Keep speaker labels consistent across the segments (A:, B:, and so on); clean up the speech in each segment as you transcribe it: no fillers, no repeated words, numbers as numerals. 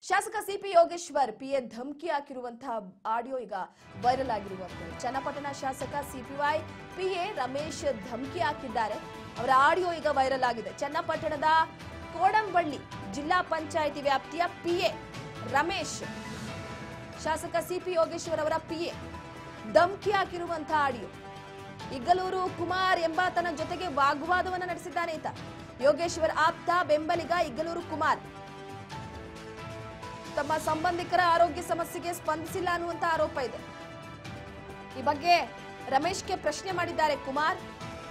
A: ಶಾಸಕ CP Yogeshwar PA ಧಮಕಿ ಹಾಕಿರುವಂತಹ audio ಈಗ viral ಆಗಿರುವಂತದ್ದು. ಚನ್ನಪಟ್ಟಣ ಶಾಸಕ ಸಿಪಿವೈ ಪಿಎ ರಮೇಶ್ ಧಮಕಿ ಹಾಕಿದ್ದಾರೆ. ಅವರ ಆಡಿಯೋ ಈಗ ವೈರಲ್ ಆಗಿದೆ. ಚನ್ನಪಟ್ಟಣದ ಕೋಡಂಬಳ್ಳಿ ಜಿಲ್ಲಾ ಪಂಚಾಯಿತಿ ವ್ಯಾಪ್ತಿಯ ಪಿಎ ರಮೇಶ್ ಶಾಸಕ ಸಿಪಿ ಯೋಗೇಶ್ವರ್ ಅವರ ಪಿಎ ಧಮಕಿ ಹಾಕಿರುವಂತಹ ಆಡಿಯೋ. ಇಗ್ಗಲೂರು ಕುಮಾರ್ ಎಂಬಾತನ ಜೊತೆಗೆ ವಾಗ್ವಾದವನ್ನ ನಡೆಸಿದ್ದಾನೆ ಈತ. ಯೋಗೇಶ್ವರ್ ಆಪ್ತ ಬೆಂಬಲಿಗ ಇಗ್ಗಲೂರು ಕುಮಾರ್ ತಮ್ಮ ಸಂಬಂಧಿಕರ ಆರೋಗ್ಯ ಸಮಸ್ಯೆಗೆ ಸ್ಪಂದಿಸಿಲ್ಲ ಅನ್ನುವಂತ ಆರೋಪ ಇದೆ. ಈ ಬಗ್ಗೆ ರಮೇಶ್ಗೆ ಪ್ರಶ್ನೆ ಮಾಡಿದ್ದಾರೆ ಕುಮಾರ್.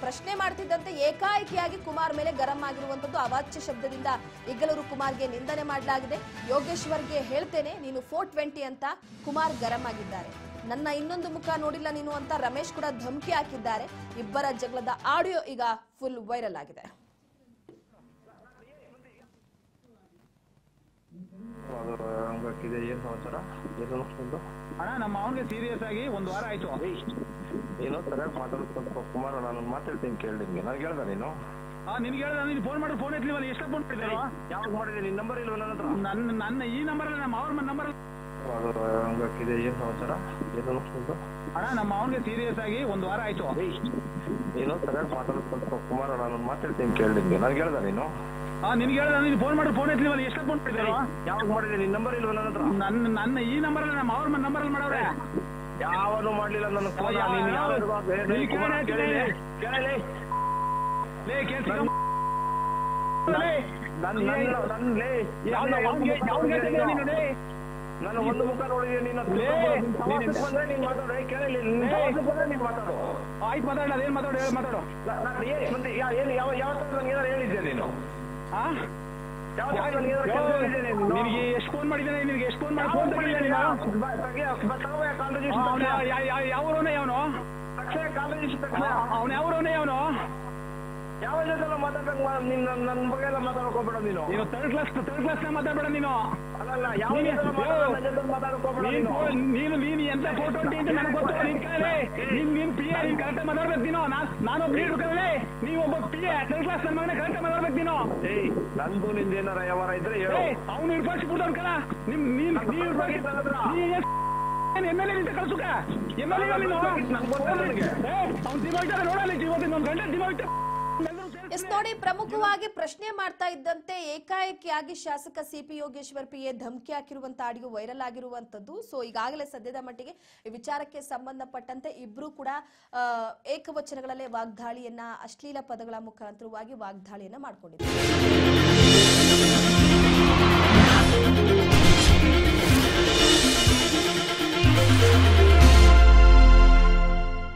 A: ಪ್ರಶ್ನೆ ಮಾಡ್ತಿದ್ದಂತೆ ಏಕಾಏಕಿಯಾಗಿ ಕುಮಾರ್ ಮೇಲೆ ಗರಂ ಆಗಿರುವಂತದ್ದು. ಅವಾಚ್ಯ ಶಬ್ದದಿಂದ ಇಗ್ಗಲೂರು ಕುಮಾರ್ಗೆ ನಿಂದನೆ ಮಾಡಲಾಗಿದೆ. ಯೋಗೇಶ್ವರ್ಗೆ ಹೇಳ್ತೇನೆ ನೀನು 420 ಅಂತ ಕುಮಾರ್ ಗರಂ ಆಗಿದ್ದಾರೆ. ನನ್ನ ಇನ್ನೊಂದು ಮುಖ ನೋಡಿಲ್ಲ ನೀನು ಅಂತ ರಮೇಶ್ ಕೂಡ ಧಮಕಿ ಹಾಕಿದ್ದಾರೆ. ಇಬ್ಬರ ಜಗಳದ ಆಡಿಯೋ ಈಗ ಫುಲ್ ವೈರಲ್ ಆಗಿದೆ.
B: ಅಣ್ಣ ನಮ್ಮ ಅವನಿಗೆ ಸೀರಿಯಸ್ ಆಗಿ ಒಂದು ವಾರ ಆಯ್ತು.
C: ಏನೋ ಸರಿಯಾಗಿ ಮಾತಾಡ್ಕೊಂಡು ಕುಮಾರ್ ನಾನು ಮಾತಾಡ್ತೀನಿ ಕೇಳಿ ನಿಮ್ಗೆ. ನಾನು ಹೇಳ್ದ ನೀನು
B: ನಿನ್ಗೆ ಹೇಳ್ದ ನೀನು ಫೋನ್ ಮಾಡಿ ಫೋನ್ ಎತ್ತಲಿವಲ್ಲ. ಎಷ್ಟು ಫೋನ್ ಮಾಡಿದ್ದೆ?
C: ಯಾವಾಗ ಮಾಡಿದೆ? ನಿನ್ನ ನಂಬರ್ ಇಲ್ವ ನನ್ನ ಹತ್ರ?
B: ನನ್ನ ಈ ನಂಬರ್ ಅಲ್ಲ, ನಮ್ಮ ಅವ್ರ ನಂಬರ್.
C: ಅದು ಹಂಗಾಗಿದೆ. ಏನು ಸಮಾಚಾರ? ಏನು
B: ಅಣ್ಣ ನಮ್ಮ ಅವನಿಗೆ ಸೀರಿಯಸ್ ಆಗಿ ಒಂದು ವಾರ ಆಯ್ತು.
C: ಏನೋ ಸರಿಯಾಗಿ ಮಾತಾಡ್ಕೊಂಡು ಕುಮಾರ್ ನಾನು ಮಾತಾಡ್ತೀನಿ ಕೇಳಿ ನಿಮ್ಗೆ. ನಾನು ಹೇಳ್ದ ನೀನು
B: ನಿನ್ಗೆ ಹೇಳ್ದ ನೀನು ಫೋನ್ ಮಾಡಿ ಫೋನ್ ಎತ್ತಲಿವಲ್ಲ. ಎಷ್ಟು ಫೋನ್ ಮಾಡಿದ್ದೆ?
C: ಯಾವಾಗ ಮಾಡಿದೆ? ನಿನ್ನ ನಂಬರ್ ಇಲ್ವ ನನ್ನ ಹತ್ರ?
B: ನನ್ನ ಈ ನಂಬರ್ ಅಲ್ಲ, ನಮ್ಮ ಅವ್ರ ನಂಬರ್ ಅಲ್ಲಿ ಮಾಡವ್ರೆ.
C: ಯಾವನು ಮಾಡ್ಲಿಲ್ಲ ನನ್ನ ಫೋನ್. ನಾನು ಒಂದು ಮುಖ ನೋಡಿದೀನಿ. ನೀನು ಮಾತಾಡೋ ಕೇಳಿ ನೀನ್ ಮಾತಾಡು.
B: ಆಯ್ತು ಮಾತಾಡ. ಅದೇನ್ ಮಾತಾಡು ಮಾತಾಡು.
C: ಯಾವತ್ತ ನಂಗೆ ಏನಾರು ಹೇಳಿದ್ದೆ ನೀನು?
B: ನಿನಗೆ ಎಷ್ಟು ಫೋನ್ ಮಾಡಿದ್ದೇನೆ? ನಿನಗೆ ಎಷ್ಟು ಫೋನ್ ಮಾಡಿ ಫೋನ್ ತಗೊಂಡಿದ್ದೆ? ಯಾವೂರವನೇ ಅವನು? ಅವನು ಯಾವೂರವನೇ ಅವನು?
C: ಯಾವ ಜೊತೆ ಮಾತಾಡಕ್ ನನ್ನ ಬಗ್ಗೆ ಎಲ್ಲ ಮಾತಾಡ್ಕೋಬೇಡ ನೀನು.
B: ನೀನು ಥರ್ಡ್ ಕ್ಲಾಸ್ ಮಾತಾಡ್ಬೇಡ ನೀನು.
C: ಅಲ್ಲ ಯಾವ ಮಾತಾಡ್ಕೋಬೇಡ
B: ನೀನು ಎಂತ ಫೋಟೋ ಅಂತ ನನಗೆ ಗೊತ್ತು. ನೀನ್ ಪಿ ಎ ನೀನ್ ಕರೆಕ್ಟ್ ಮಾತಾಡ್ಬೇಕು ನೀನು. ನಾನೊಬ್ಬ ಲೀಡರ್ ಕರಲೇ, ನೀವು ಒಬ್ಬ ಪಿ ಎ ಥರ್ಡ್ ಕ್ಲಾಸ್ ನನ್ನ ಮಗನ ಕರೆಕ್ಟ್ ಮಾತಾಡ್ಬೇಕು ನೀನು.
C: ನಂದು ನಿಂದೇನಾರ ವ್ಯವಹಾರ ಇದ್ರೆ ಹೇಳು.
B: ಅವನು ಇರ್ಪಾಡ್ಸಿಬಿಟ್ಟು ಕಣ MLA ನಿಂತ ಕಳ್ಸುಕ. MLA ಅವ್ನು ದಿಮಾಗ್ತಾರೆ ನೋಡಲ್ಲ. ಇವತ್ತಿನ ಒಂದು ಗಂಟೆ ದಿಮಾಗ್ತ
A: ನೋಡಿ. ಪ್ರಮುಖವಾಗಿ ಪ್ರಶ್ನೆ ಮಾಡ್ತಾ ಇದ್ದಂತೆ ಏಕಾಏಕಿಯಾಗಿ ಶಾಸಕ ಸಿಪಿ ಯೋಗೇಶ್ವರ್ ಪಿಎ ಧಮಕಿ ಹಾಕಿರುವಂತ ಆಡಿಯೋ ವೈರಲ್ ಆಗಿರುವಂತದ್ದು. ಸೊ ಈಗಾಗಲೇ ಸದ್ಯದ ಮಟ್ಟಿಗೆ ಈ ವಿಚಾರಕ್ಕೆ ಸಂಬಂಧಪಟ್ಟಂತೆ ಇಬ್ರು ಕೂಡ ಏಕವಚನಗಳಲ್ಲೇ ವಾಗ್ದಾಳಿಯನ್ನ, ಅಶ್ಲೀಲ ಪದಗಳ ಮುಖಾಂತರವಾಗಿ ವಾಗ್ದಾಳಿಯನ್ನ ಮಾಡ್ಕೊಂಡಿದ್ದಾರೆ.